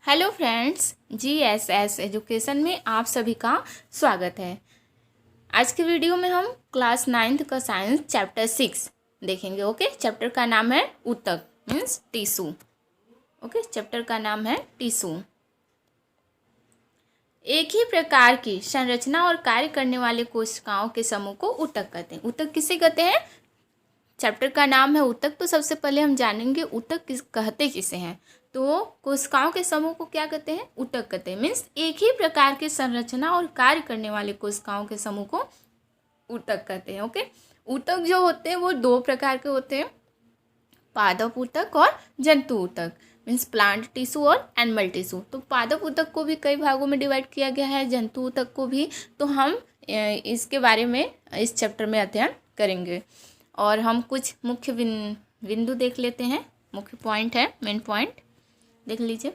Hello friends, GSS education में आप सभी का स्वागत है। आज के वीडियो में हम क्लास 9th का साइंस चैप्टर 6 देखेंगे। ओके, चैप्टर का नाम है ऊतक मीन्स टिश्यू। ओके, चैप्टर का नाम है टिश्यू। एक ही प्रकार की संरचना और कार्य करने वाले कोशिकाओं के समूह को ऊतक कहते हैं। ऊतक किसे कहते हैं? चैप्टर का नाम है ऊतक, तो सबसे पहले हम जानेंगे ऊतक कहते किसे हैं। तो कोशिकाओं के समूह को क्या कहते हैं? ऊतक कहते हैं। मीन्स एक ही प्रकार के संरचना और कार्य करने वाले कोशिकाओं के समूह को ऊतक कहते हैं। ओके, ऊतक जो होते हैं वो दो प्रकार के होते हैं, पादप ऊतक और जंतु ऊतक। मीन्स प्लांट टिश्यू और एनिमल टिश्यू। तो पादप ऊतक को भी कई भागों में डिवाइड किया गया है, जंतु ऊतक को भी। तो हम इसके बारे में इस चैप्टर में अध्ययन करेंगे और हम कुछ मुख्य बिंदु देख लेते हैं। मुख्य पॉइंट है, मेन पॉइंट देख लीजिए।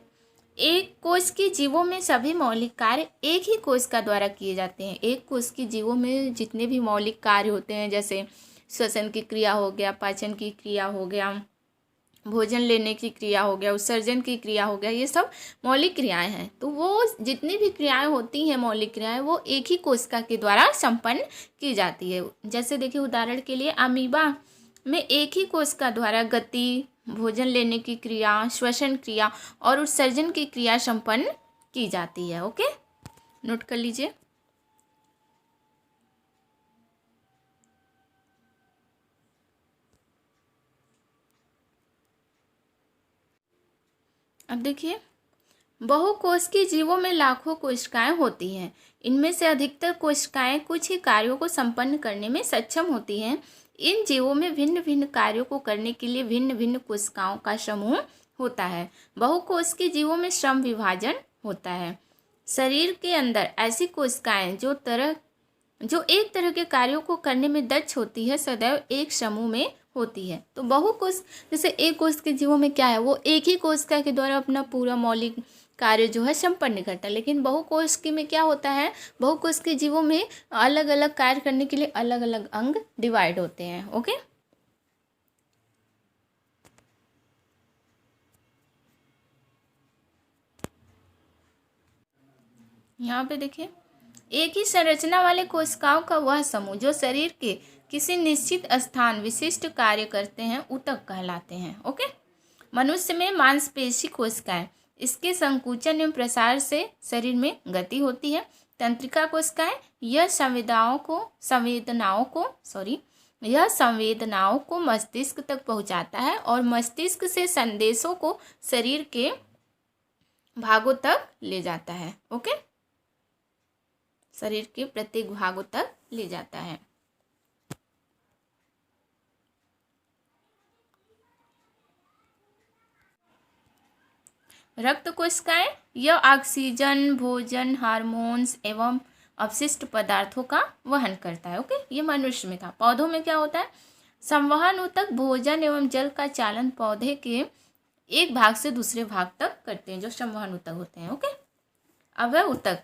एक कोश की जीवों में सभी मौलिक कार्य एक ही कोशिका द्वारा किए जाते हैं। एक कोश की जीवों में जितने भी मौलिक कार्य होते हैं, जैसे श्वसन की क्रिया हो गया, पाचन की क्रिया हो गया, भोजन लेने की क्रिया हो गया, उत्सर्जन की क्रिया हो गया, ये सब मौलिक क्रियाएं हैं। तो वो जितनी भी क्रियाएं होती हैं, मौलिक क्रियाएं, वो एक ही कोशिका के द्वारा संपन्न की जाती है। जैसे देखिए, उदाहरण के लिए अमीबा में एक ही कोशिका द्वारा गति, भोजन लेने की क्रिया, श्वसन क्रिया और उत्सर्जन की क्रिया संपन्न की जाती है। ओके, नोट कर लीजिए। अब देखिए, बहुकोशिकीय जीवों में लाखों कोशिकाएं होती हैं। इनमें से अधिकतर कोशिकाएं कुछ ही कार्यों को संपन्न करने में सक्षम होती हैं। इन जीवों में भिन्न भिन्न कार्यों को करने के लिए भिन्न भिन्न कोशिकाओं का समूह होता है। बहुकोशिकीय जीवों में श्रम विभाजन होता है। शरीर के अंदर ऐसी कोशिकाएं जो एक तरह के कार्यों को करने में दक्ष होती है, सदैव एक समूह में होती है। तो बहुकोश, जैसे एक कोश के जीवों में क्या है, वो एक ही कोशिका के द्वारा अपना पूरा मौलिक कार्य जो है संपन्न करता है। लेकिन बहुकोशिकी में क्या होता है, बहुकोशिकीय जीवों में अलग अलग कार्य करने के लिए अलग अलग अंग डिवाइड होते हैं। ओके, यहाँ पे देखिए, एक ही संरचना वाले कोशिकाओं का वह समूह जो शरीर के किसी निश्चित स्थान विशिष्ट कार्य करते हैं, ऊतक कहलाते हैं। ओके, मनुष्य में मांसपेशी कोशिकाएं, इसके संकुचन एवं प्रसार से शरीर में गति होती है। तंत्रिका कोशिकाएं, यह संवेदनाओं को मस्तिष्क तक पहुंचाता है और मस्तिष्क से संदेशों को शरीर के भागों तक ले जाता है। ओके, शरीर के प्रत्येक भागों तक ले जाता है। रक्त कोशिकाएं, यह ऑक्सीजन, भोजन, हार्मोन्स एवं अपशिष्ट पदार्थों का वहन करता है। ओके, ये मनुष्य में था। पौधों में क्या होता है, संवहन ऊतक भोजन एवं जल का चालन पौधे के एक भाग से दूसरे भाग तक करते हैं, जो संवहन ऊतक होते हैं। ओके, अब है ऊतक।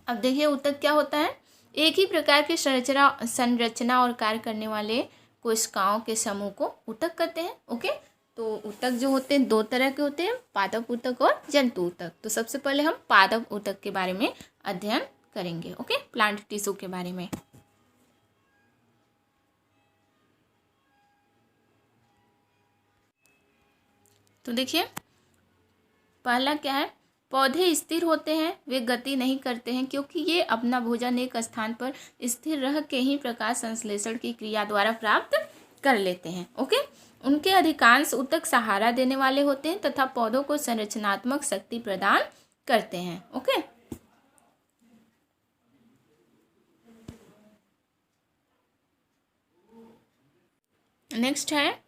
अब देखिए, ऊतक क्या होता है, एक ही प्रकार की संरचना और कार्य करने वाले कोशिकाओं के समूह को ऊतक कहते हैं। ओके, तो ऊतक जो होते हैं दो तरह के होते हैं, पादप ऊतक और जंतु ऊतक। तो सबसे पहले हम पादप ऊतक के बारे में अध्ययन करेंगे। ओके, प्लांट टिश्यू के बारे में। तो देखिए, पहला क्या है, पौधे स्थिर होते हैं, वे गति नहीं करते हैं क्योंकि ये अपना भोजन एक स्थान पर स्थिर रह के ही प्रकाश संश्लेषण की क्रिया द्वारा प्राप्त कर लेते हैं। ओके, उनके अधिकांश ऊतक सहारा देने वाले होते हैं तथा पौधों को संरचनात्मक शक्ति प्रदान करते हैं। ओके, नेक्स्ट है,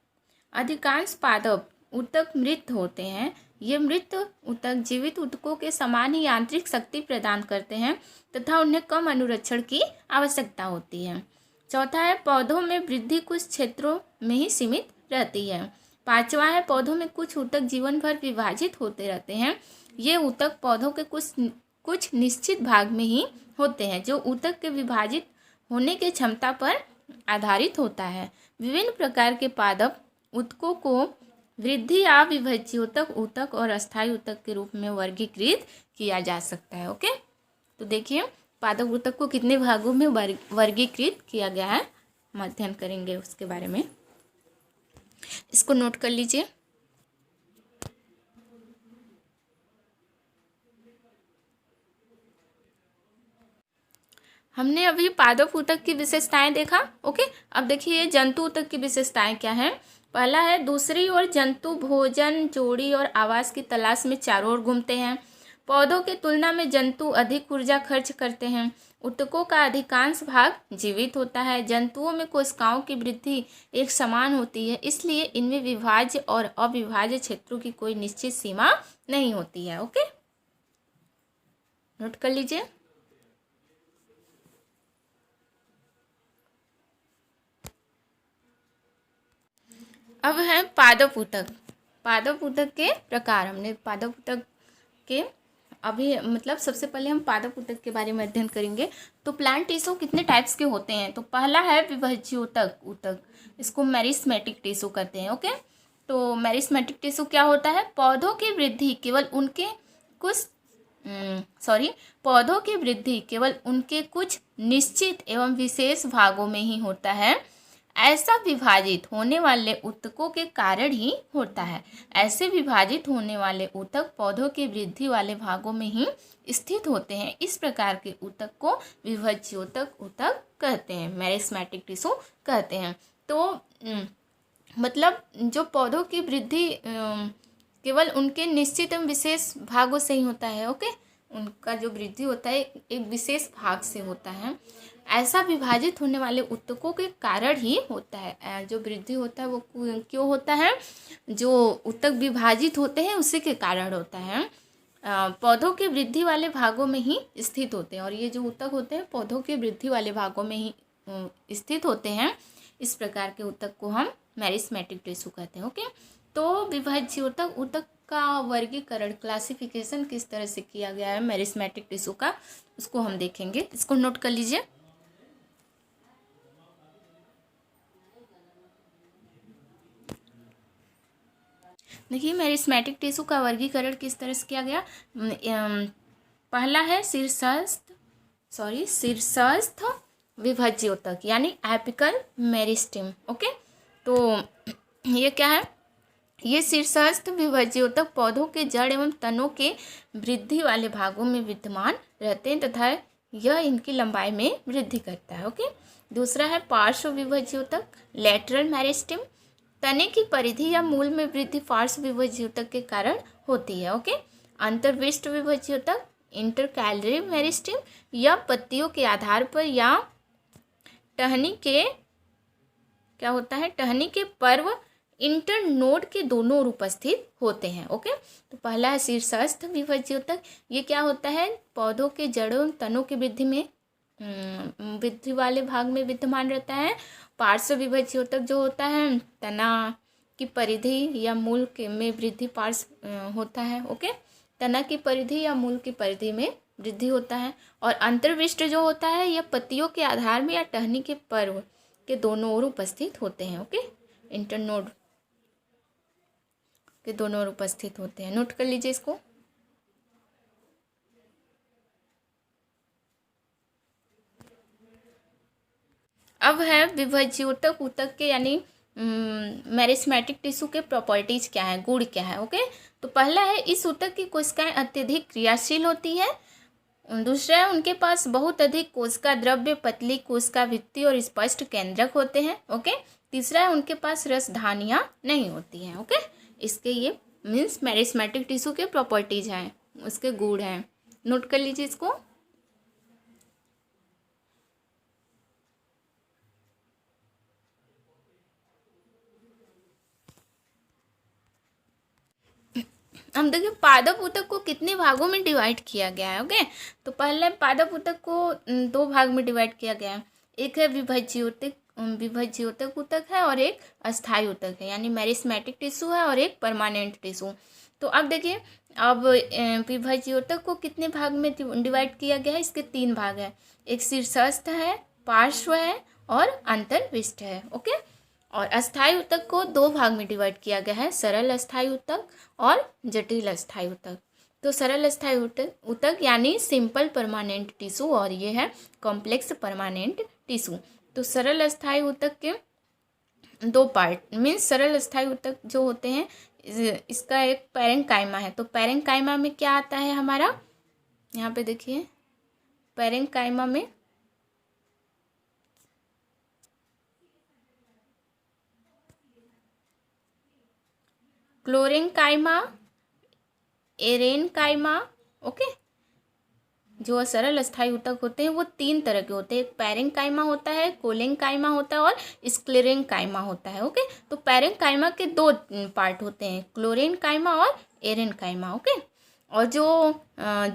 अधिकांश पादप ऊतक मृत होते हैं। ये मृत ऊतक जीवित ऊतकों के समान ही यांत्रिक शक्ति प्रदान करते हैं तथा उन्हें कम अनुरक्षण की आवश्यकता होती है। चौथा है, पौधों में वृद्धि कुछ क्षेत्रों में ही सीमित रहती है। पांचवा है, पौधों में कुछ ऊतक जीवन भर विभाजित होते रहते हैं। ये ऊतक पौधों के कुछ निश्चित भाग में ही होते हैं, जो ऊतक के विभाजित होने की क्षमता पर आधारित होता है। विभिन्न प्रकार के पादप ऊतकों को वृद्धि अविभाज्य ऊतक, ऊतक और अस्थायी ऊतक के रूप में वर्गीकृत किया जा सकता है। ओके, तो देखिए पादप ऊतक को कितने भागों में वर्गीकृत किया गया है, हम अध्ययन करेंगे उसके बारे में। इसको नोट कर लीजिए। हमने अभी पादप ऊतक की विशेषताएं देखा। ओके, अब देखिए ये जंतु ऊतक की विशेषताएं क्या हैं। पहला है, दूसरी ओर जंतु भोजन, जोड़ी और आवास की तलाश में चारों ओर घूमते हैं। पौधों की तुलना में जंतु अधिक ऊर्जा खर्च करते हैं। ऊतकों का अधिकांश भाग जीवित होता है। जंतुओं में कोशिकाओं की वृद्धि एक समान होती है, इसलिए इनमें विभाज्य और अविभाज्य क्षेत्रों की कोई निश्चित सीमा नहीं होती है। ओके, नोट कर लीजिए। अब है पादप ऊतक। पादप ऊतक के प्रकार, हमने पादप ऊतक के अभी मतलब सबसे पहले हम पादप ऊतक के बारे में अध्ययन करेंगे। तो प्लांट टिश्यू कितने टाइप्स के होते हैं। तो पहला है विभाज्य ऊतक, इसको मेरिस्मेटिक टिश्यू कहते हैं। ओके, तो मेरिस्मेटिक टिश्यू क्या होता है, पौधों की वृद्धि केवल उनके कुछ निश्चित एवं विशेष भागों में ही होता है। ऐसा विभाजित होने वाले ऊतकों के कारण ही होता है। ऐसे विभाजित होने वाले ऊतक पौधों के वृद्धि वाले भागों में ही स्थित होते हैं। इस प्रकार के ऊतक को विभाज्य ऊतक कहते हैं, मेरिस्मेटिक टिश्यू कहते हैं। तो मतलब जो पौधों की वृद्धि केवल उनके निश्चित एवं विशेष भागों से ही होता है। ओके, उनका जो वृद्धि होता है एक विशेष भाग से होता है। ऐसा विभाजित होने वाले ऊतकों के कारण ही होता है। जो वृद्धि होता है वो क्यों होता है, जो ऊतक विभाजित होते हैं उसी के कारण होता है। पौधों के वृद्धि वाले भागों में ही स्थित होते हैं, और ये जो ऊतक होते हैं पौधों के वृद्धि वाले भागों में ही स्थित होते हैं। इस प्रकार के ऊतक को हम मेरिस्मेटिक टिश्यू कहते हैं। ओके, तो विभाज्य ऊतक का वर्गीकरण, क्लासिफिकेशन किस तरह से किया गया है मेरिस्मेटिक टिश्यू का, उसको हम देखेंगे। इसको नोट कर लीजिए। देखिए मेरिस्मेटिक टिश्यू का वर्गीकरण किस तरह से किया गया। पहला है शीर्षस्थ विभाज्य ऊतक यानी एपिकल मेरिस्टेम। ओके, तो ये क्या है, ये शीर्षस्थ विभाज्य ऊतक पौधों के जड़ एवं तनों के वृद्धि वाले भागों में विद्यमान रहते हैं तथा यह इनकी लंबाई में वृद्धि करता है। ओके, दूसरा है पार्श्व विभाज्य ऊतक, लैटरल मेरिस्टेम। तने की परिधि या मूल में वृद्धि पार्श्व विभाज्य ऊतक के कारण होती है। ओके, अंतर्विष्ट विभाज्य ऊतक, इंटरकैलरी मेरिस्टेम, या पत्तियों के आधार पर या टहनी के पर्व इंटरनोड के दोनों ओर उपस्थित होते हैं। ओके, तो पहला है शीर्षस्थ विभाज्य ऊतक। ये क्या होता है, पौधों के जड़ों तनों की वृद्धि वाले भाग में विद्यमान रहता है। पार्श्व विभाज्य ऊतक जो होता है तना की परिधि या मूल के में वृद्धि पार्श्व होता है। ओके, तना की परिधि या मूल की परिधि में वृद्धि होता है। और अंतर्विष्ट जो होता है यह पत्तियों के आधार में या टहनी के पर्व के दोनों ओर उपस्थित होते हैं। ओके, इंटरनोड के दोनों ओर उपस्थित होते हैं। नोट कर लीजिए इसको। अब है विभाज्य ऊतक के यानी मेरिस्मेटिक टिश्यू के प्रॉपर्टीज क्या है, गुण क्या है। ओके, तो पहला है इस ऊतक की कोशिकाएं अत्यधिक क्रियाशील होती है। दूसरा है उनके पास बहुत अधिक कोशिका द्रव्य, पतली कोशिका भित्ति और स्पष्ट केंद्रक होते हैं। ओके, तीसरा है उनके पास रसधानियाँ नहीं होती हैं। ओके, इसके ये मीन्स मेरिस्मेटिक टिश्यू के प्रॉपर्टीज हैं, उसके गुण हैं। नोट कर लीजिए इसको। हम देखिए पादप ऊतक को कितने भागों में डिवाइड किया गया है। ओके, तो पहले पादप ऊतक को दो भाग में डिवाइड किया गया है। एक है विभाज्य ऊतक है और एक अस्थायी ऊतक है, यानी मेरिस्मेटिक टिश्यू है और एक परमानेंट टिश्यू। तो अब देखिए, अब विभाज्य ऊतक को कितने भाग में डिवाइड किया गया है, इसके तीन भाग है। एक शीर्षस्थ है, पार्श्व है और अंतर्विष्ट है। ओके, और अस्थायी ऊतक को दो भाग में डिवाइड किया गया है, सरल अस्थायी ऊतक और जटिल अस्थायी ऊतक। तो सरल अस्थायी ऊतक यानी सिंपल परमानेंट टिश्यू और ये है कॉम्प्लेक्स परमानेंट टिश्यू। तो सरल अस्थायी ऊतक के दो पार्ट मीन्स सरल अस्थायी ऊतक जो होते हैं इसका एक पैरेंकाइमा है। तो पैरेंकाइमा में क्या आता है हमारा, यहाँ पे देखिए पैरेंकाइमा में क्लोरेंकाइमा, एरेनकाइमा, ओके। जो सरल अस्थायी ऊतक होते हैं वो तीन तरह के होते हैं, एक पैरेंकाइमा होता है, कोलेंकाइमा होता है और स्क्लेरेंकाइमा होता है, ओके। तो पैरेंकाइमा के दो पार्ट होते हैं, क्लोरेंकाइमा और एरेनकाइमा, ओके। और जो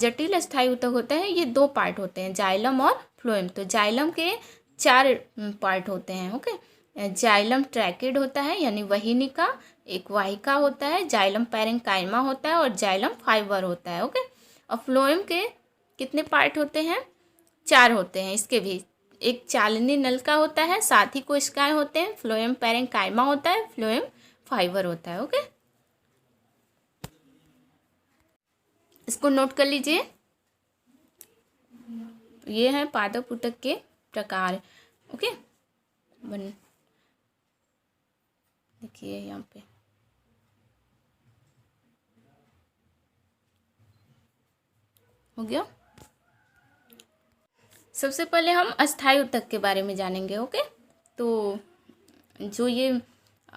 जटिल अस्थायी ऊतक होता है ये दो पार्ट होते हैं, जाइलम और फ्लोएम। तो जाइलम के चार पार्ट होते हैं, ओके। जाइलम ट्रैकेड होता है यानी वाहिनिका, एक वाहिका होता है, जाइलम पैरेंकाइमा होता है और जाइलम फाइबर होता है, ओके। और फ्लोएम के कितने पार्ट होते हैं, चार होते हैं। इसके भी एक चालनी नलिका होता है, साथ ही कोशिकाएं होते हैं, फ्लोएम पैरेंकाइमा होता है, फ्लोएम फाइबर होता है, ओके। इसको नोट कर लीजिए, ये है पादप ऊतक के प्रकार, ओके। देखिए यहाँ पे हो गया। सबसे पहले हम अस्थायी ऊतक के बारे में जानेंगे, ओके। तो जो ये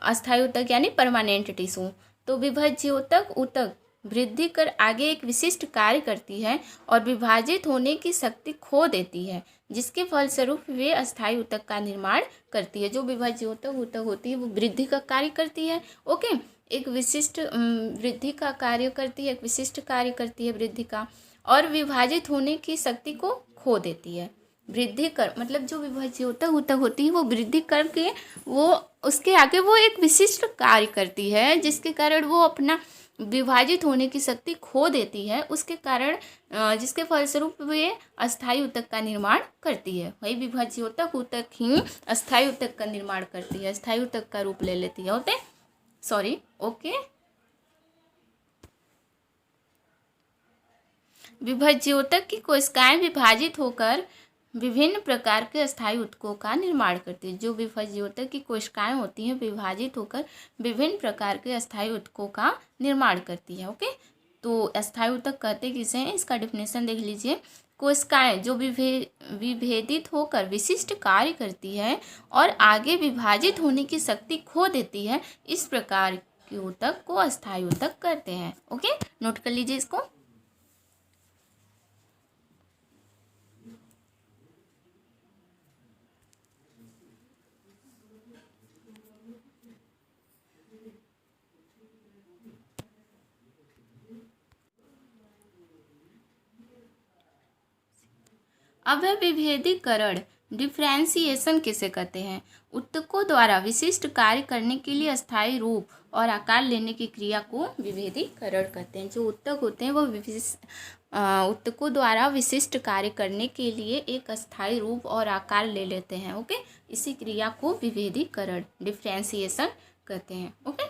अस्थायी ऊतक यानी परमानेंट टिश्यू, तो विभाज्य ऊतक ऊतक वृद्धि कर आगे एक विशिष्ट कार्य करती है और विभाजित होने की शक्ति खो देती है, जिसके फलस्वरूप वे अस्थायी ऊतक का निर्माण करती है। जो विभाज्य ऊतक होती है वो वृद्धि का कार्य करती है, ओके। एक विशिष्ट वृद्धि का कार्य करती है, एक विशिष्ट कार्य करती है वृद्धि का, और विभाजित होने की शक्ति को खो देती है। वृद्धि कर मतलब जो विभाज्य ऊतक होती है वो वृद्धि करके वो उसके आगे वो एक विशिष्ट कार्य करती है, जिसके कारण वो अपना विभाजित होने की शक्ति खो देती है, उसके कारण जिसके फलस्वरूप वे अस्थायी ऊतक का निर्माण करती है। वही विभाज्य ऊतक ही अस्थायी ऊतक का निर्माण करती है, अस्थायी ऊतक का रूप ले लेती है, ओके। विभाज्य ऊतक की कोशिकाएं विभाजित होकर विभिन्न प्रकार के अस्थायी ऊतकों का निर्माण करती है। जो विभाज्य ऊतक की कोशिकाएं होती हैं विभाजित होकर विभिन्न प्रकार के अस्थायी ऊतकों का निर्माण करती है, ओके। तो अस्थायी ऊतक कहते किसे हैं, इसका डेफिनेशन देख लीजिए। कोशिकाएं जो विभेदित होकर विशिष्ट कार्य करती है और आगे विभाजित होने की शक्ति खो देती है, इस प्रकार के ऊतक को अस्थायी ऊतक कहते हैं, ओके। नोट कर लीजिए इसको। अब है विभेदीकरण, डिफ्रेंसिएशन किसे कहते हैं। ऊतकों द्वारा विशिष्ट कार्य करने के लिए अस्थायी रूप और आकार लेने की क्रिया को विभेदीकरण कहते हैं। जो ऊतक होते हैं वो ऊतकों द्वारा विशिष्ट कार्य करने के लिए एक अस्थायी रूप और आकार ले लेते हैं, ओके। इसी क्रिया को विभेदीकरण डिफ्रेंसिएशन कहते हैं, ओके।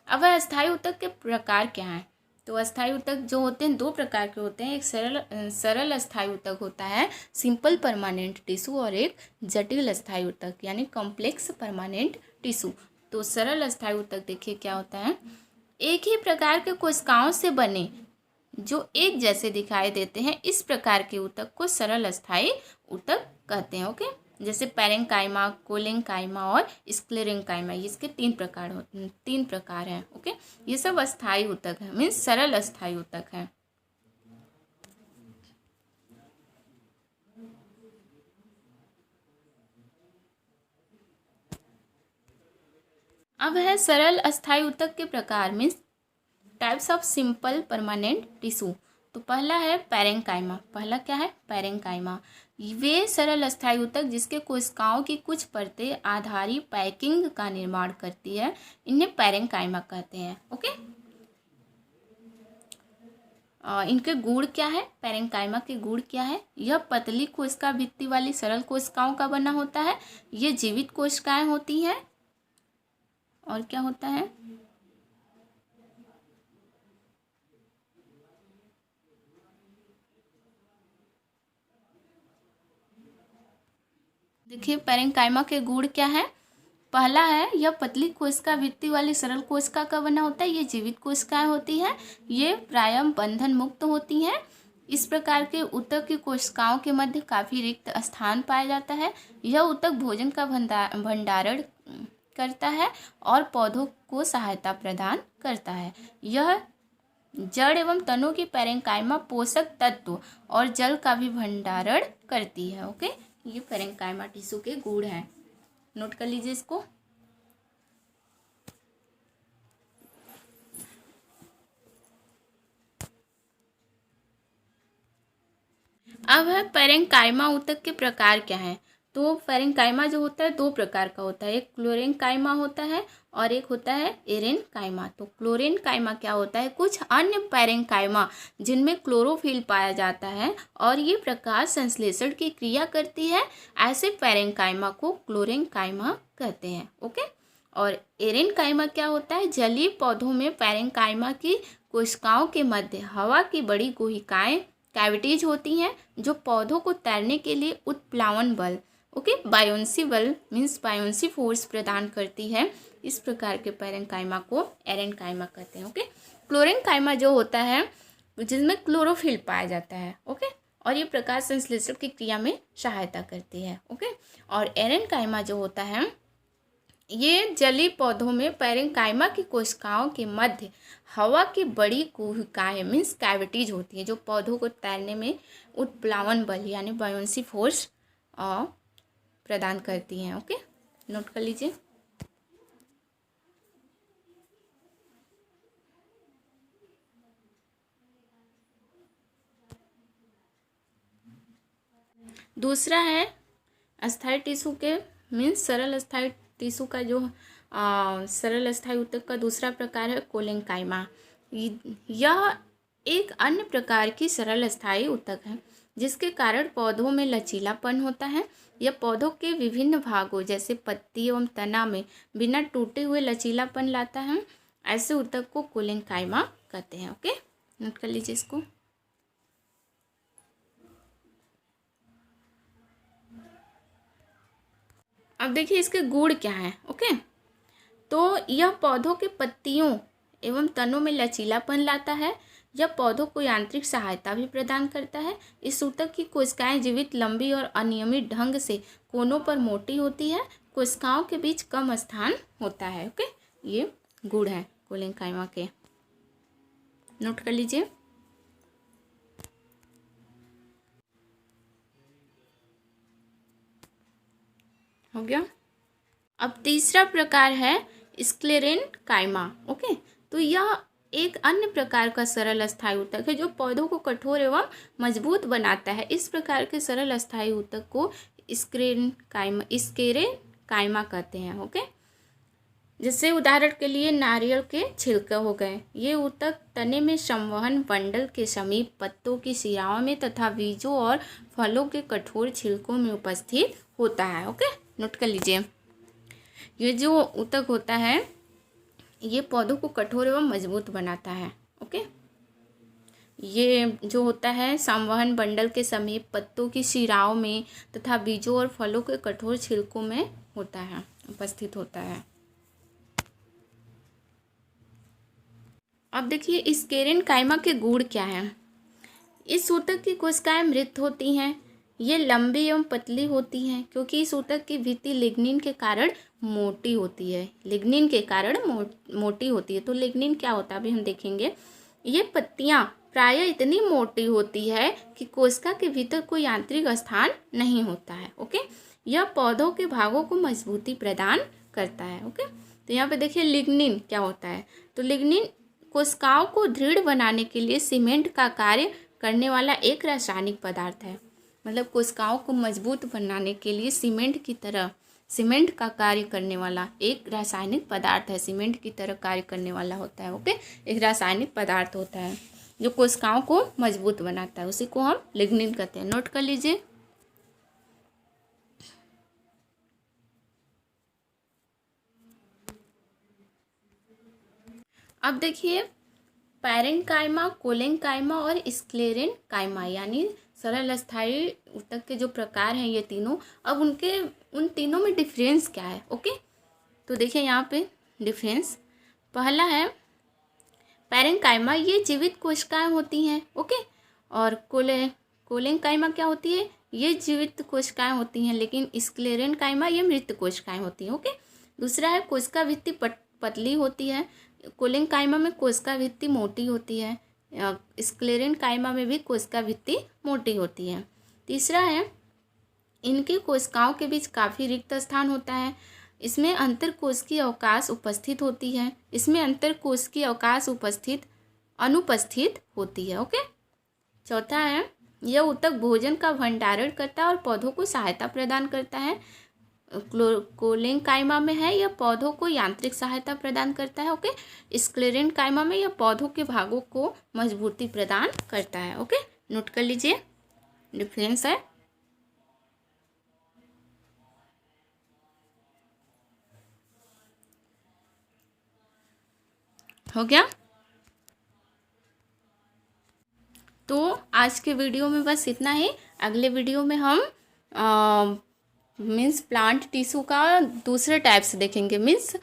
अब अस्थायी ऊतक के प्रकार क्या हैं। तो अस्थायी ऊतक जो होते हैं दो प्रकार के होते हैं, एक सरल अस्थायी ऊतक होता है सिंपल परमानेंट टिश्यू और एक जटिल अस्थायी ऊतक यानी कॉम्प्लेक्स परमानेंट टिश्यू। तो सरल अस्थायी ऊतक देखिए क्या होता है, एक ही प्रकार के कोशिकाओं से बने जो एक जैसे दिखाई देते हैं, इस प्रकार के ऊतक को सरल अस्थायी ऊतक कहते हैं, ओके। जैसे पैरेंकाइमा, कोलेंकाइमा और स्क्लेरेंकाइमा, इसके तीन प्रकार हैं, ओके। ये सब अस्थायी ऊतक है, मीन्स सरल अस्थायी ऊतक है। अब है सरल अस्थायी ऊतक के प्रकार, means types of simple permanent tissue. तो पहला है पैरेंकाइमा। पहला क्या है, पैरेंकाइमा। वे सरल अस्थायी ऊतक जिसके कोशिकाओं की कुछ परतें आधारी पैकिंग का निर्माण करती है, इन्हें पैरेंकाइमा कहते हैं, ओके। इनके गुण क्या है, पैरेंकाइमा के गुण क्या है। यह पतली कोशिका भित्ति वाली सरल कोशिकाओं का बना होता है। ये जीवित कोशिकाएं होती हैं और क्या होता है? देखिए पैरेंकाइमा के गुण क्या है। पहला है, यह पतली कोशिका भित्ति वाली सरल कोशिका का बना होता है। ये जीवित कोशिकाएं होती हैं। ये प्रायः बंधन मुक्त होती हैं। इस प्रकार के ऊतक की कोशिकाओं के मध्य काफ़ी रिक्त स्थान पाया जाता है। यह ऊतक भोजन का भंडारण करता है और पौधों को सहायता प्रदान करता है। यह जड़ एवं तनों की पैरेंकाइमा पोषक तत्व और जल का भी भंडारण करती है। ओके, ये पैरेंकाइमा टिश्यू के गुण हैं, नोट कर लीजिए इसको। अब है पैरेंकाइमा ऊतक के प्रकार क्या हैं। तो पैरेंकाइमा जो होता है दो प्रकार का होता है, एक क्लोरेंकाइमा होता है और एक होता है एरेनकाइमा। तो क्लोरेंकाइमा क्या होता है, कुछ अन्य पैरेंकाइमा जिनमें क्लोरोफिल पाया जाता है और ये प्रकाश संश्लेषण की क्रिया करती है, ऐसे पैरेंकाइमा को क्लोरेंकाइमा कहते हैं। ओके, और एरेनकाइमा क्या होता है, जलीय पौधों में पैरेंकाइमा की कोशिकाओं के मध्य हवा की बड़ी गुहिकाएं कैविटीज होती हैं जो पौधों को तैरने के लिए उत्प्लावन बल, ओके, बायोन्सी बल मीन्स बायोन्सी फोर्स प्रदान करती है। इस प्रकार के पैरेंकाइमा को एरेनकाइमा कहते हैं। ओके, क्लोरेंकाइमा जो होता है जिसमें क्लोरोफिल पाया जाता है। ओके, और ये प्रकाश संश्लेषण की क्रिया में सहायता करती है। ओके, और एरेनकाइमा जो होता है ये जलीय पौधों में पैरेंकाइमा की कोशिकाओं के मध्य हवा की बड़ी गुहिकाएं मीन्स कैविटीज होती है जो पौधों को तैरने में उत्प्लावन बल यानी बायोन्सी फोर्स प्रदान करती हैं। ओके, नोट कर लीजिए। दूसरा है अस्थायी टिश्यू के मीन्स सरल अस्थायी टिश्यू का जो सरल अस्थायी ऊतक का दूसरा प्रकार है कोलेंकाइमा। यह एक अन्य प्रकार की सरल अस्थायी ऊतक है जिसके कारण पौधों में लचीलापन होता है। यह पौधों के विभिन्न भागों जैसे पत्ती एवं तना में बिना टूटे हुए लचीलापन लाता है। ऐसे ऊतक को कोलेंकाइमा कहते हैं। ओके, नोट कर लीजिए इसको। अब देखिए इसके गुण क्या हैं। ओके, तो यह पौधों के पत्तियों एवं तनों में लचीलापन लाता है। यह पौधों को यांत्रिक सहायता भी प्रदान करता है। इस ऊतक की कोशिकाएं जीवित लंबी और अनियमित ढंग से कोनों पर मोटी होती है। कोशिकाओं के बीच कम स्थान होता है। ओके, ये गुण है कोलेंकाइमा के, नोट कर लीजिए। हो गया। अब तीसरा प्रकार है स्क्लेरेनकाइमा। ओके, तो यह एक अन्य प्रकार का सरल अस्थायी ऊतक है जो पौधों को कठोर एवं मजबूत बनाता है। इस प्रकार के सरल अस्थायी ऊतक को स्क्लेरेनकाइमा कहते हैं। ओके, जैसे उदाहरण के लिए नारियल के छिलके हो गए। ये ऊतक तने में संवहन बंडल के समीप पत्तों की शिराओं में तथा बीजों और फलों के कठोर छिलकों में उपस्थित होता है। ओके, नोट कर लीजिए। ये जो ऊतक होता है ये पौधों को कठोर एवं मजबूत बनाता है। ओके, ये जो होता है संवहन बंडल के समीप पत्तों की शिराओं में तथा बीजों और फलों के कठोर छिलकों में होता है, उपस्थित होता है। अब देखिए स्क्लेरेनकाइमा के गुण क्या हैं। इस ऊतक की कोशिकाएं मृत होती हैं। ये लंबी एवं पतली होती हैं क्योंकि इस ऊतक की भित्ति लिग्निन के कारण मोटी होती है। लिग्निन के कारण मोटी होती है। तो लिग्निन क्या होता है अभी हम देखेंगे। ये पत्तियां प्रायः इतनी मोटी होती है कि कोशिका के भीतर कोई यांत्रिक स्थान नहीं होता है। ओके, यह पौधों के भागों को मजबूती प्रदान करता है। ओके, तो यहाँ पे देखिए लिग्निन क्या होता है। तो लिग्निन कोशिकाओं को दृढ़ बनाने के लिए सीमेंट का कार्य करने वाला एक रासायनिक पदार्थ है। मतलब कोशिकाओं को मजबूत बनाने के लिए सीमेंट का कार्य करने वाला एक रासायनिक पदार्थ है। सीमेंट की तरह कार्य करने वाला होता है। ओके, एक रासायनिक पदार्थ होता है जो कोशिकाओं को मजबूत बनाता है, उसी को हम लिग्निन कहते हैं। नोट कर लीजिए। अब देखिए, पैरेन्काइमा, कोलेन्काइमा और स्क्लेरेन्काइमा यानी सरल अस्थायी ऊतक के जो प्रकार हैं ये तीनों, अब उन तीनों में डिफरेंस क्या है। ओके, तो देखिए यहाँ पे डिफरेंस, पहला है पैरेन्काइमा, ये जीवित कोशिकाएं होती हैं। ओके, और कोलेन्काइमा क्या होती है, ये जीवित कोशिकाएं होती हैं, लेकिन स्क्लेरेन्काइमा ये मृत कोशिकाएं होती हैं। ओके, दूसरा है कोशिका भित्ति पतली होती है, कोलेन्काइमा में कोशिका भित्ति मोटी होती है, स्क्लेरेन्काइमा में भी कोशिका भित्ति मोटी होती है। तीसरा है इनकी कोशिकाओं के बीच काफ़ी रिक्त स्थान होता है, इसमें अंतरकोशिकीय अवकाश उपस्थित होती है, इसमें अंतरकोशिकीय अवकाश अनुपस्थित होती है। ओके, चौथा है यह ऊतक भोजन का भंडारण करता है और पौधों को सहायता प्रदान करता है। कोलेन्काइमा में है यह पौधों को यांत्रिक सहायता प्रदान करता है। ओके, स्क्लेरेन्काइमा में यह पौधों के भागों को मजबूती प्रदान करता है। ओके, नोट कर लीजिए, डिफरेंस है। हो गया। तो आज के वीडियो में बस इतना ही। अगले वीडियो में हम मीन्स प्लांट टिश्यू का दूसरे टाइप से देखेंगे, मीन्स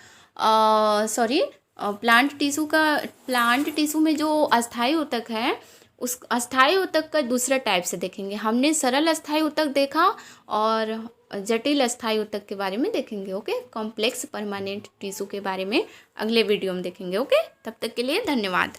प्लांट टिश्यू में जो अस्थायी ऊतक है उस अस्थायी ऊतक का दूसरे टाइप से देखेंगे। हमने सरल अस्थायी ऊतक देखा और जटिल अस्थायी ऊतक के बारे में देखेंगे। ओके, कॉम्प्लेक्स परमानेंट टिश्यू के बारे में अगले वीडियो में देखेंगे। ओके, तब तक के लिए धन्यवाद।